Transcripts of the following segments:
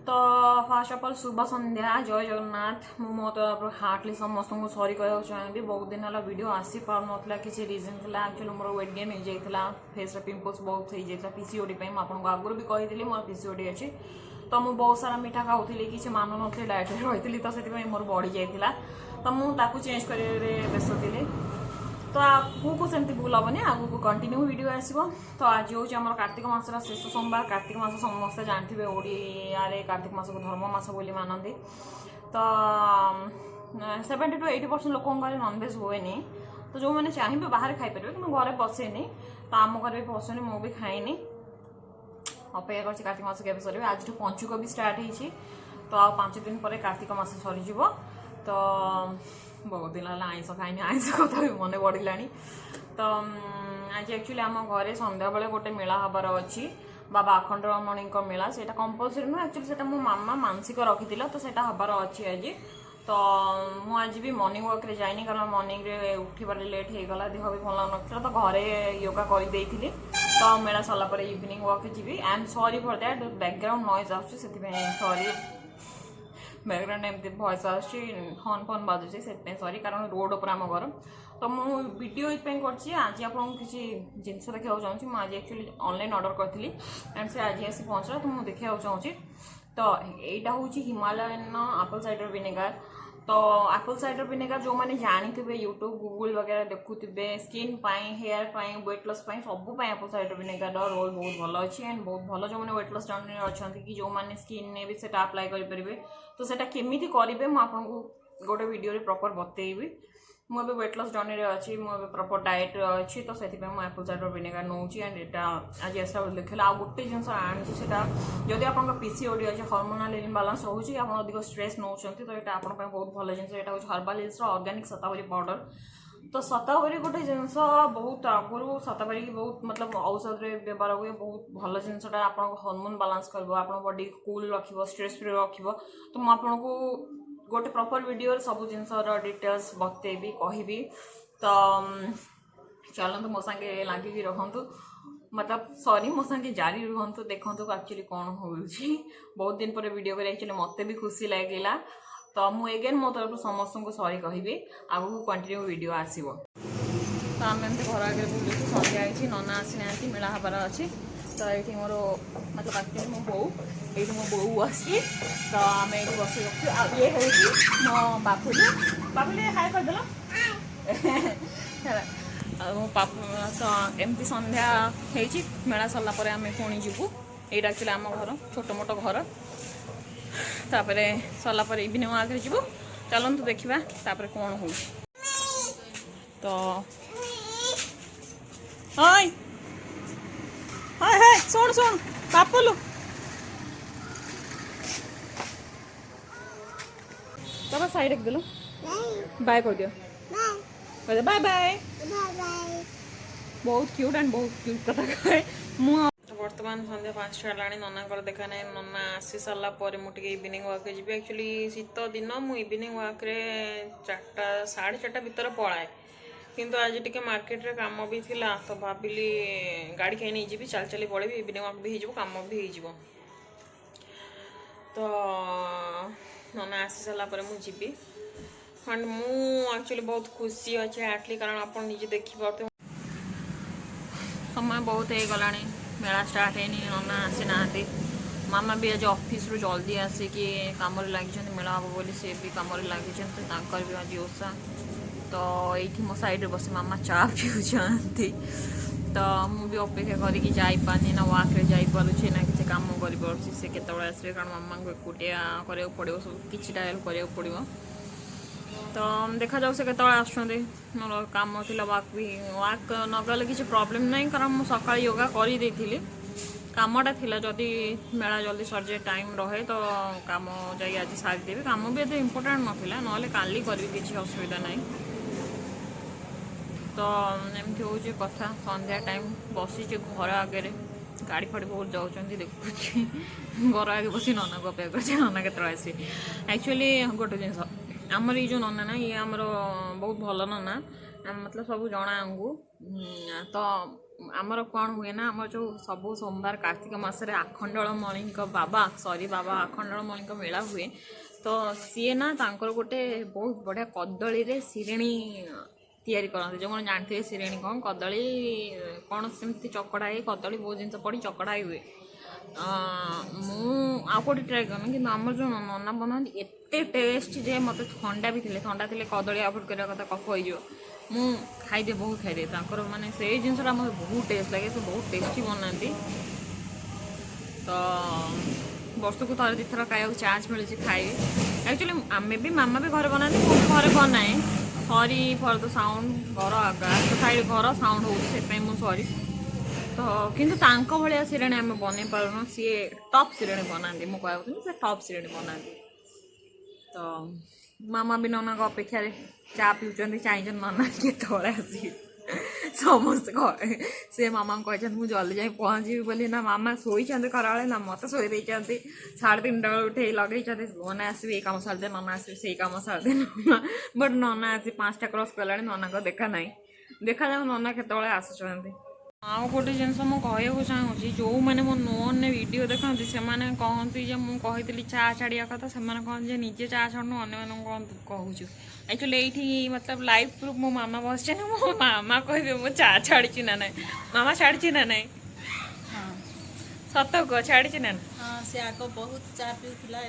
तो fast of all शुभ संध्या जय जगन्नाथ मो तो हार्टली समस्त को सॉरी कहना चाहिए बहुत दिन है वीडियो आसी पार ना किसी रीजन था एक्चुअली मोर वेट गेन हो जाता फेस पिंपल्स बहुत हो जाता पीसीओडी आपको आगुरी भी कही मोर पीसीओडी अच्छी तो मुझे बहुत सारा मीठा खाऊली किसी मानु नी डायट रही तो से मोर बढ़ी जाता तो मुझे चेंज कर व्यस्त थी तो आगू सेमती भूल हेनी आगू कंटिन्यू वीडियो आसो तो आज हूँ आम कार्तिक मासर शेष सोमवार कार्तिक मास समस्ते जानते ओडिया कार्तिक मास को धर्म मास बोली मानती तो 70 to 80% लोक नॉनवेज हुए तो जो मैंने चाहिए बाहर खाईपर कि घरे बसेनी तो आम घर भी बसुनी मुझे भी खाईनी अपेक्षा कर कार्तिक मास के सर आज पंचुक भी स्टार्ट होती तो आ 5 दिन पर कार्तिक मास सरीज तो बहुत दिन है आईस खाई आईस कथा भी मन बढ़ला तो आज एक्चुअली आम घरे संध्या बेले गोटे मेला हबार अच्छी बाबा अखंडमणि मेला से कंपलसरी नुह एक्चुअली से मो मामा मानसिक रखी तो से हबार अच्छी आज तो मुझे भी मॉर्निंग वॉक रे जाइनी कारण मॉर्निंग रे उठिबार लेट हो गला देह भी भल ना तो घरे योगा कर तो मेला सरला इवनिंग वॉक जी I am sorry for that background noise आसुची सॉरी बैकग्राउंड एमती वॉइस आसुची हॉर्न फन बाजुची से सॉरी कारण रोड उपर आम घर तो मुझे वीडियो ये आज आपको किसी जिनस देखा चाहूँगी मुझे एक्चुअली ऑनलाइन ऑर्डर करी एंड से आज आसी पहुँचला तो मुझे देखा चाहूँगी तो यहाँ हूँ हिमालयन एप्पल साइडर विनेगार तो एप्पल साइडर विनेगार जो मैंने जानी यूट्यूब गूगल वगैरह देखुवे स्किन हेयर वेट लॉस सब एप्पल साइडर विनेगार रोल बहुत भल अच्छी एंड बहुत भल जो मैंने वेट लॉस जर्नी अच्छा कि जो मैंने स्किन ने भी से अप्लाई करेंगे तो सेटा केमिति करेंगे मुझे गोटे वीडियो प्रॉपर बतेबी मुझे वेट लॉस जर्नी अच्छी मुझे प्रॉपर डाइट अच्छी तो से Apple cider vinegar now and यहाँ आज ऐसा देखा आ गोटे जिन आनी जदि आप पीसीओडी अच्छे हार्मोनल इम्बालांस रोचे आप अधिक स्ट्रेस नौ तो यहाँ आप बहुत भल जिन यहाँ हूँ हर्बाल हिल्स ऑर्गेनिक शतावरी पाउडर तो शतावरी गोटे जिनस बहुत आगुरी शतावरी की बहुत मतलब औषध व्यवहार हुए बहुत भल जिनसा आप हार्मोन बालांस कर आप बॉडी कूल रख स्ट्रेस फ्री रख तो मुझे गोटे प्रॉपर वीडियो सब जिन डिटेल्स बतेबी कहबी तो चलते मो सांगे लगिकी रखु मतलब सॉरी मो सांगे जारी रुहतु देखु एक्चुअली कौन हो बहुत दिन पर वीडियो कर एक्चुअली मत भी खुशी लगे तो मुझे एगेन मो तरफ समस्त को सॉरी कहबी आगू कंटिन्यू वीडियो आसो तो आम एमती घर आगे बुलूँ संध्या होती नना आसी ना मेला हबार अच्छी तो ये मोर मतलब एक्चुअली मो बो ये मो बो आसी तो आम ये बस रखु ये हूँ मो बापुली बापुली हाय करदेल मो पापु तो एमती संध्या होती मेला सरला आम पुणी जीवु ये एक्चुअली आम घर छोट मोट घर तापर सरला इवनिंग वॉक जीवु चलतु देखा तापर कौन हो तो हाय हाय हाय सुन सुन पापुलु बाबा साइड रख देलु बाय कर दियो बाय बाय बाय बहुत क्यूट एंड बहुत क्यूट कथा कहे मु बर्तमान संध्या 5टा है नना देखा ना नना आसी सारा मुझे इवनिंग वॉक जी एक्चुअली शीत दिन मु इवनिंग वॉक 4टा 4:30 भितर पलाए किंतु आज टिके मार्केट रे काम भी थिला तो भाविली गाड़ी खाई नहीं जी चल चली पड़े इवनिंग वॉक भी हो काम भी हो तो नना आसी सारा मुझे एंड मु एक्चुअली बहुत खुशी अच्छे एटली कारण आप निजे देखिए समय बहुत हो गला मेला स्टार्ट है नना आसी ना मामा भी आज ऑफिस रु जल्दी आसिकी कम लगी मेला हम बोली सी भी कम लगी भी आज ओषा तो ये मो साइड बस मामा चा पीऊँच तो मुझे अपेक्षा करके जापानी ना वाक रे जापे ना किसी कम कर से केतवे आसवे कारण मामा को एकुटिया करा पड़ो सब किसी हेल्प करा पड़ो तो देखा जाऊ से केतवे आसुँच मोर कम थी वाक भी वाक नगले किसी प्रोब्लेम नहीं कारण मुझे सका योगा कर कामटा थिला जदि मेला जल्दी सर जाए टाइम रहे तो काम जाए आज सारीदेवी काम भी एत इम्पोर्टाट नाला ना काली करी किसी असुविधा ना तो एमती हूँ कथा संध्या टाइम बसी घर आगे गाड़ी फाड़ी बहुत जाऊँ देखुची घर आगे बस नना को अपेक्षा कर नना के आसे एक्चुअली गोटे जिन आमर ये जो नना ना ये आमर बहुत भल नना मतलब सब जना आमको तो आमर कौन हुए ना आम जो सब सोमवार कार्तिक मासरे आखंडलमणि बाबा सॉरी बाबा आखंडलमणि मेला हुए तो सी ना तांकर गोटे बहुत बढ़िया कदली रे सिरेणी तैयारी करते जो कौन जानते सिरेणी कौन कदली कौन सेमती चकड़ा कदली बहुत जिन पड़ी चकड़ा हुए मुझे ट्राए करनी कि आम जो नना बनाती एत टेस्ट जे मत थंडा भी थे थंडा थे कदली अवॉइड करने कथा कफ हो मु खाईदे बहुत खाईदे माने से जिनसा मतलब बहुत टेस्ट लगे से बहुत टेस्टी बनाती तो वर्ष को थोड़े दुथर खाया चान्स मिली खाइबे एक्चुअली आम भी मामा भी घर बनाते मुझे घर बनाए सॉरी फॉर द साउंड घर साइड घर साउंड हो सॉरी तो किंतु तांको भलिया सिरेणी आम बन पारुन सी टॉप सिरेणी बनाती मुझे कहूँ से टॉप सिरेणी बनाती तो मामा भी नना अपेक्षा चा पिउचंदी चाहिए नना केतले आसी समस्त से मामा कहते मुझे जल्दी जाए पहुँची बोली ना मामा शोई खरा ना मत शोई 3:30 बेल उठे लगे नना आसवे कम सारे नना आसवे से कम सारे नना बट नना आसी 5टा क्रॉस कला नना को देखा ना देखा जाऊ नना केतले आसुँच आउ गोटे जिनस मुझे चाहूँगी जो मैंने मो नोन वीडियो देखते से कहती मुझे चा छाड़ा कथा से कहते निजे चा छाड़ू अन्य कहूँ एक्चुअली ये मतलब लाइव प्रूफ मो मामा बस मो मामा कहे मु चा छाड़ी ना ना मामा छाड़ी ना ना सत कह छाड़ी ना से आग बहुत चा पीला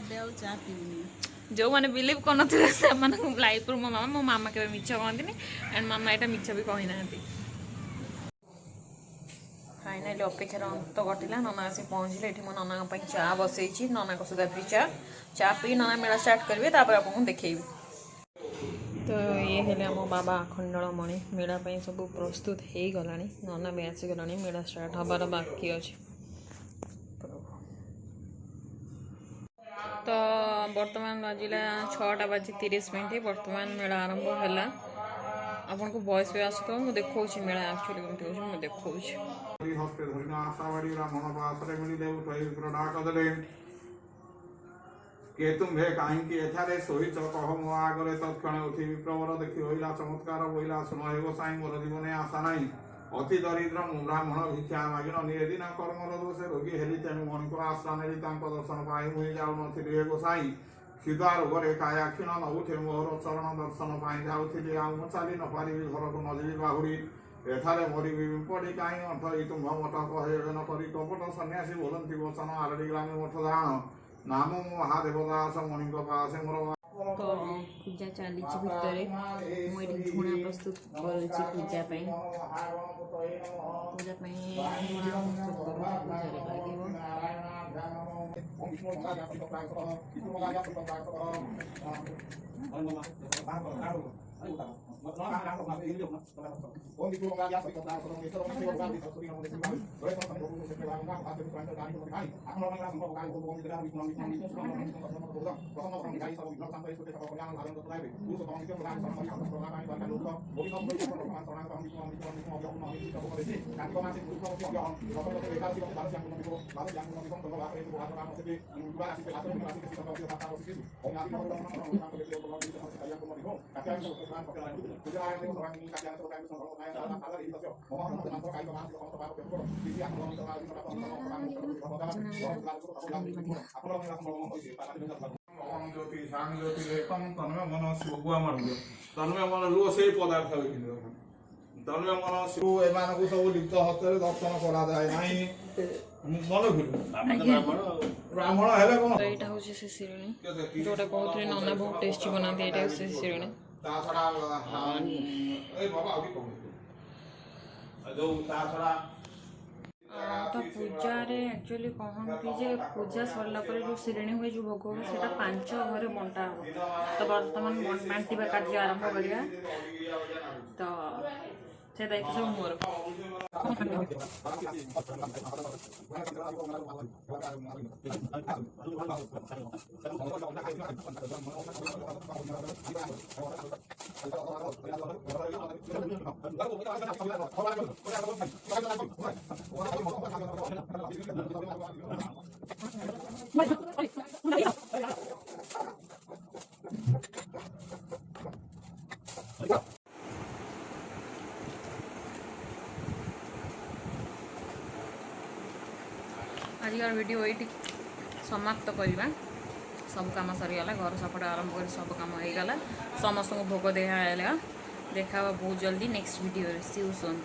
चा पीनी जो मैंने बिलीव कर लाइव प्रूफ मो मामा के मिछ कहती एंड मामा यहाँ मिछ भी कही ना फाइनाली अपेक्षार अंत घटिला नना आसी पहुँचले ये मो नना चा बसई नना को सुधा फ्री चा पी नना मेला स्टार्ट करेंगे आपको देखेबी तो ये हेले आम बाबा आखंडलमणि मेला सब प्रस्तुत हो गला नना भी आसीगला मेला स्टार्ट हबार बाकी अच्छे तो बर्तमान बाजिला 6:30 बर्तमान मेला आरंभ है आपन को वॉइस भी आसो मुझे देखा मेला एक्चुअली कमी हो देखा के तुम्भे कहीं एठारे शोच कह मो आगे तत्ण उठी विप्रवर देखी होइला चमत्कार बोला शुण हे गोसाई मोर जीवन आशा ना अति दरिद्र मु ब्राह्मण भिक्षा मागिन निदिना कर्मर दोषे रोगी हेली तेणु मन को आश्रा नेली दर्शन पाई मुई जाऊ नी हे गोसाई क्षुदा रोगे काया क्षीण नौठे मोहर चरण दर्शन पाई जाऊली आउ चली न पारि घर को नजी बाहुरी एठारे मरी पड़ी कहीं अठ तुम्भ मठ कहे न करी कपट सन्यासी बोलती वचन आरडी ग्रामी मठ दाण नाम महादेवदास मणि पास मोर तो पूजा चली भितर मुझे झुणा प्रस्तुत कर पूजा तन्मय मन रुह से पदार्थ तन्मय मन शिव एम सब लिप्त हस्त दर्शन करा जाए मन ब्राह्मण है कौन यहाँ हूँ से सिरेणी जोटा कहते नना बहुत टेस्टी बनाते यहाँ से सिरेणी तो पूजा एक्चुअली कहती जे पूजा सरला जो सिरेणी हुए जो भोग हुए से 5 घरे बंटा हम तो बर्तमान बांटा कार्य आरंभ करिया तो से दायित्व सब मोर वीडियो ये समाप्त करवा सब कम सरीगला घर सपटा आरंभ कर सब कम हो गला समस्त को भोग देखा बहुत जल्दी next video see you soon.